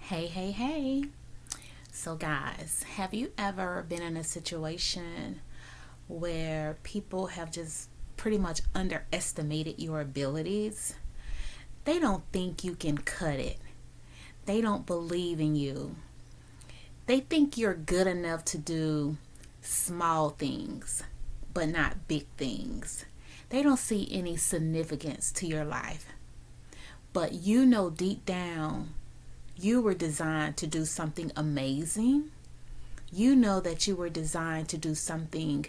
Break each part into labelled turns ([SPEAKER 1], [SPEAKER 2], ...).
[SPEAKER 1] Hey. So, guys, have you ever been in a situation where people have just pretty much underestimated your abilities? They don't think you can cut it, they don't believe in you. They think you're good enough to do small things, but not big things. They don't see any significance to your life. But you know deep down you were designed to do something amazing. You know that you were designed to do something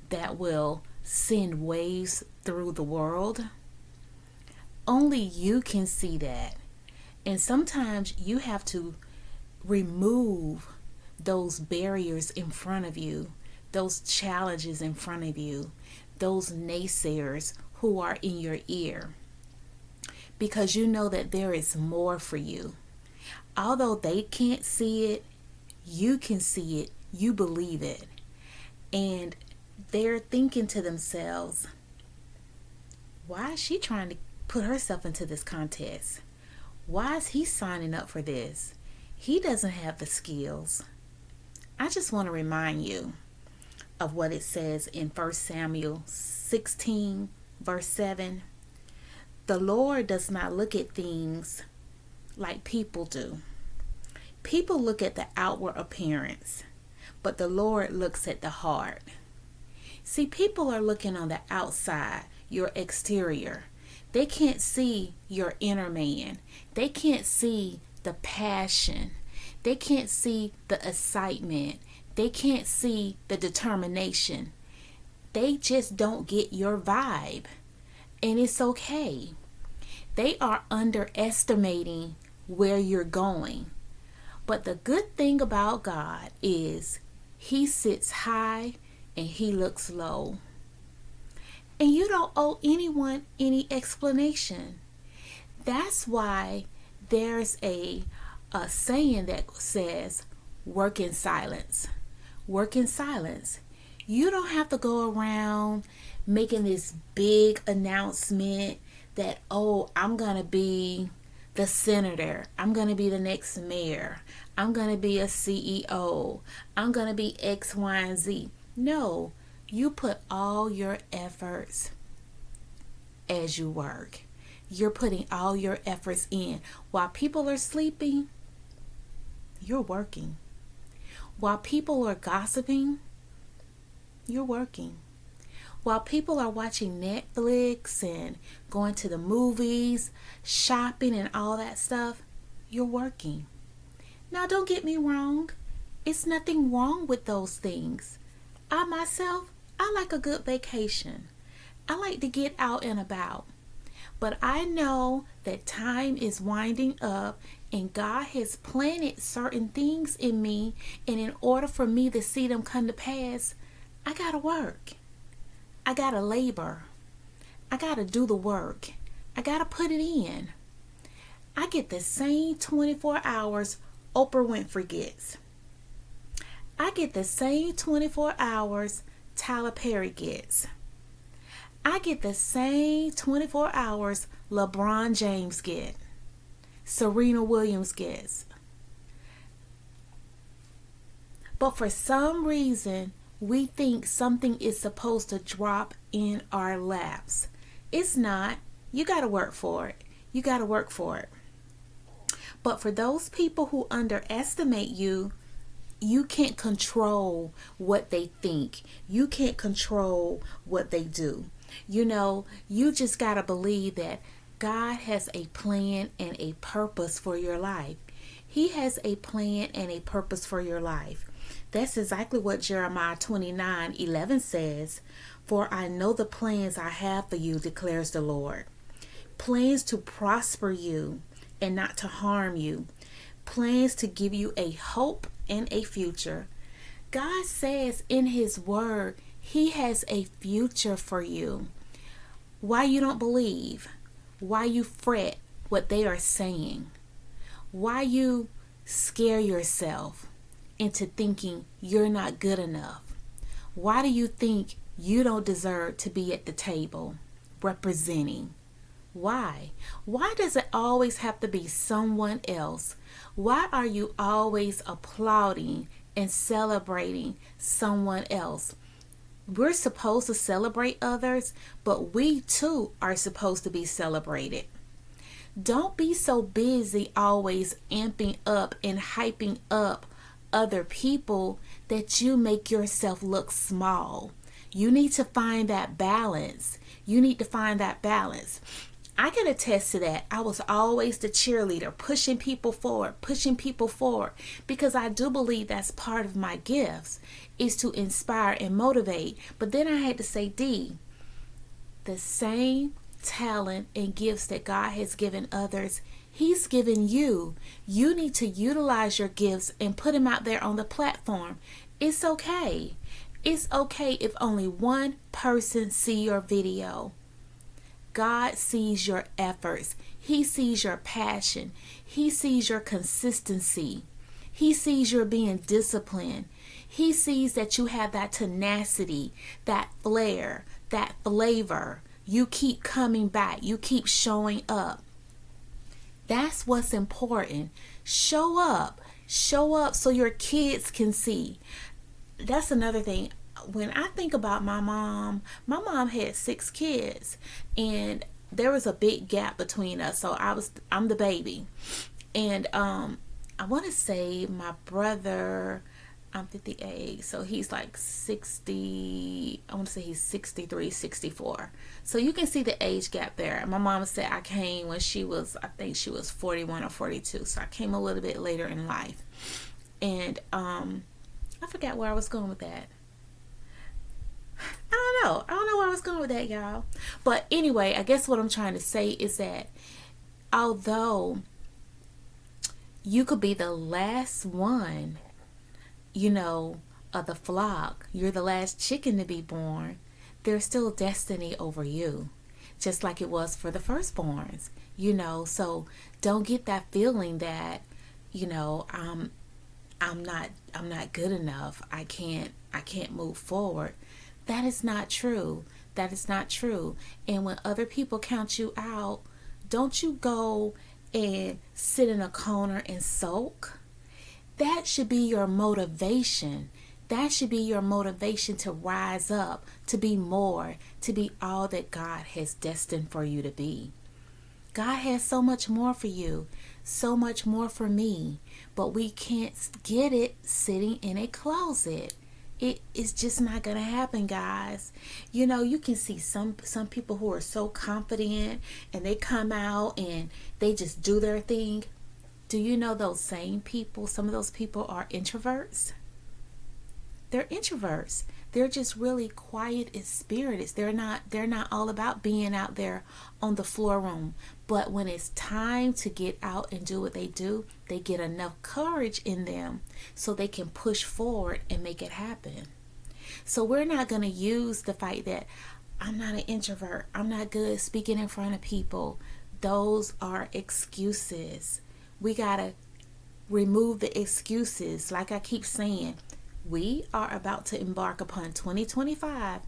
[SPEAKER 1] that will send waves through the world. Only you can see that. And sometimes you have to remove those barriers in front of you, those challenges in front of you, those naysayers who are in your ear, because you know that there is more for you. Although they can't see it, you can see it, you believe it. And they're thinking to themselves, why is she trying to put herself into this contest? Why is he signing up for this? He doesn't have the skills. I just want to remind you of what it says in 1 Samuel 16, verse 7. The Lord does not look at things like people do. People look at the outward appearance, but the Lord looks at the heart. See, people are looking on the outside, your exterior. They can't see your inner man. They can't see the passion. They can't see the excitement. They can't see the determination. They just don't get your vibe. And it's okay. They are underestimating where you're going. But the good thing about God is He sits high and He looks low. And you don't owe anyone any explanation. That's why there's a saying that says, work in silence. Work in silence. You don't have to go around making this big announcement that, I'm going to be the senator. I'm going to be the next mayor. I'm going to be a CEO. I'm going to be X, Y, and Z. No, you put all your efforts as you work. You're putting all your efforts in. While people are sleeping, you're working. While people are gossiping, you're working. While people are watching Netflix and going to the movies, shopping and all that stuff, you're working. Now, don't get me wrong. It's nothing wrong with those things. I myself, I like a good vacation. I like to get out and about. But I know that time is winding up and God has planted certain things in me. And in order for me to see them come to pass, I got to work. I got to labor. I got to do the work. I got to put it in. I get the same 24 hours Oprah Winfrey gets. I get the same 24 hours Tyler Perry gets. I get the same 24 hours LeBron James gets. Serena Williams gets. But for some reason, we think something is supposed to drop in our laps. It's not. You got to work for it. You got to work for it. But for those people who underestimate you, you can't control what they think. You can't control what they do. You just got to believe that God has a plan and a purpose for your life. He has a plan and a purpose for your life. That's exactly what Jeremiah 29:11 says. For I know the plans I have for you, declares the Lord. Plans to prosper you and not to harm you. Plans to give you a hope and a future. God says in His word, He has a future for you. Why you don't believe? Why you fret what they are saying? Why you scare yourself into thinking you're not good enough? Why do you think you don't deserve to be at the table representing? Why? Why does it always have to be someone else? Why are you always applauding and celebrating someone else? We're supposed to celebrate others, but we too are supposed to be celebrated. Don't be so busy always amping up and hyping up other people that you make yourself look small. You need to find that balance. You need to find that balance. I can attest to that. I was always the cheerleader, pushing people forward, because I do believe that's part of my gifts, is to inspire and motivate. But then I had to say, D, the same talent and gifts that God has given others, He's given you. You need to utilize your gifts and put them out there on the platform. It's okay. It's okay if only one person see your video. God sees your efforts. He sees your passion. He sees your consistency. He sees your being disciplined. He sees that you have that tenacity, that flair, that flavor. You keep coming back. You keep showing up. That's what's important. Show up. Show up so your kids can see. That's another thing. When I think about my mom had 6 kids, and there was a big gap between us. So I'm the baby, and I want to say my brother, I'm 58, so he's like 60. I want to say he's 63, 64. So you can see the age gap there. My mom said I came when I think she was 41 or 42. So I came a little bit later in life, and I forgot where I was going with that. I don't know where I was going with that, y'all. But anyway, I guess what I'm trying to say is that although you could be the last one, of the flock, you're the last chicken to be born, there's still destiny over you, just like it was for the firstborns, So don't get that feeling that, I'm not good enough. I can't move forward. That is not true. That is not true. And when other people count you out, don't you go and sit in a corner and sulk. That should be your motivation. That should be your motivation to rise up, to be more, to be all that God has destined for you to be. God has so much more for you, so much more for me, but we can't get it sitting in a closet. It is just not going to happen, guys. You can see some people who are so confident and they come out and they just do their thing. Do you know those same people, some of those people are introverts? They're introverts. They're just really quiet and spirited. They're not all about being out there on the floor room. But when it's time to get out and do what they do, they get enough courage in them so they can push forward and make it happen. So we're not going to use the fact that I'm not an introvert, I'm not good speaking in front of people. Those are excuses. We got to remove the excuses. Like I keep saying, we are about to embark upon 2025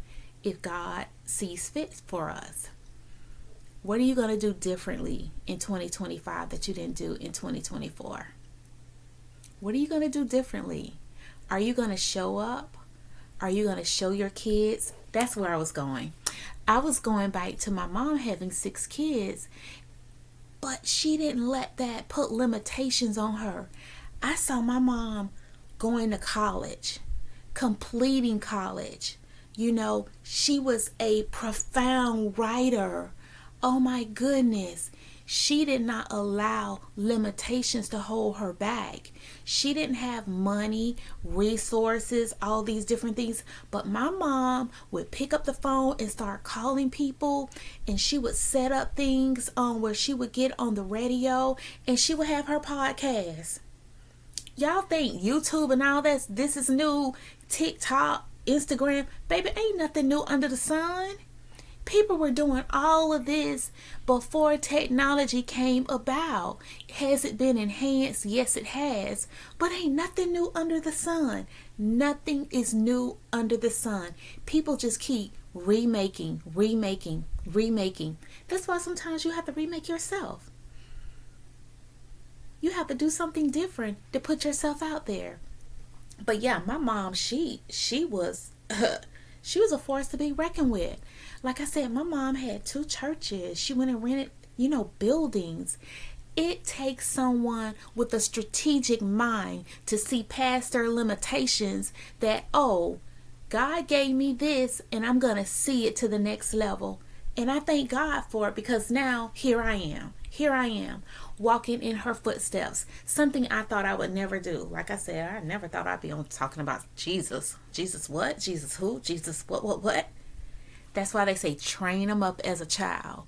[SPEAKER 1] if God sees fit for us. What are you going to do differently in 2025 that you didn't do in 2024? What are you going to do differently? Are you going to show up? Are you going to show your kids? That's where I was going. I was going back to my mom having 6 kids, but she didn't let that put limitations on her. I saw my mom going to college, completing college. She was a profound writer. Oh my goodness. She did not allow limitations to hold her back. She didn't have money, resources, all these different things. But my mom would pick up the phone and start calling people, and she would set up things where she would get on the radio and she would have her podcast. Y'all think YouTube and all this is new, TikTok, Instagram? Baby, ain't nothing new under the sun. People were doing all of this before technology came about. Has it been enhanced? Yes, it has. But ain't nothing new under the sun. Nothing is new under the sun. People just keep remaking. That's why sometimes you have to remake yourself. You have to do something different to put yourself out there. But yeah, my mom, she was she was a force to be reckoned with. Like I said, my mom had two churches. She went and rented, buildings. It takes someone with a strategic mind to see past their limitations that, oh, God gave me this and I'm going to see it to the next level. And I thank God for it, because now here I am. Here I am, walking in her footsteps. Something I thought I would never do. Like I said, I never thought I'd be on talking about Jesus. Jesus what? Jesus who? Jesus what? That's why they say train them up as a child.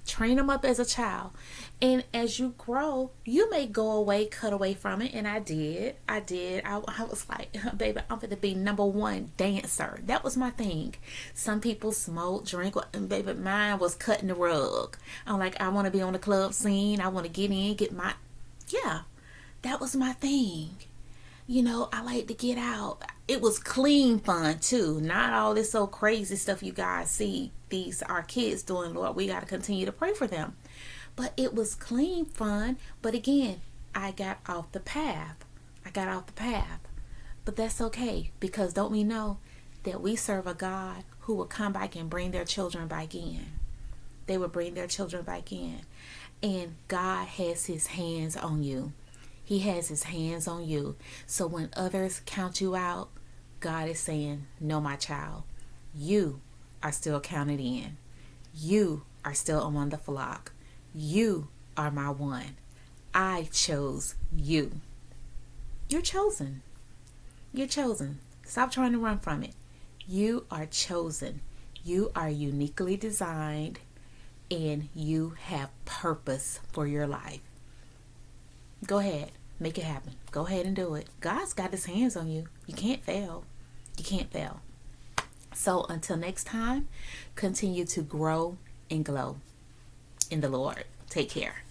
[SPEAKER 1] Train them up as a child. And as you grow, you may go away, cut away from it. And I did. I was like, baby, I'm going to be number one dancer. That was my thing. Some people smoke, drink, and baby, mine was cutting the rug. I'm like, I want to be on the club scene. I want to get in, yeah, that was my thing. I like to get out. It was clean fun too. Not all this so crazy stuff you guys see our kids doing. Lord, we got to continue to pray for them. But it was clean fun. But again, I got off the path. But that's okay, because don't we know that we serve a God who will come back and bring their children back in. They will bring their children back in. And God has his hands on you. He has his hands on you. So when others count you out, God is saying, no, my child, you are still counted in. You are still among the flock. You are my one. I chose you. You're chosen. You're chosen. Stop trying to run from it. You are chosen. You are uniquely designed, and you have purpose for your life. Go ahead. Make it happen. Go ahead and do it. God's got his hands on you. You can't fail. You can't fail. So until next time, continue to grow and glow in the Lord. Take care.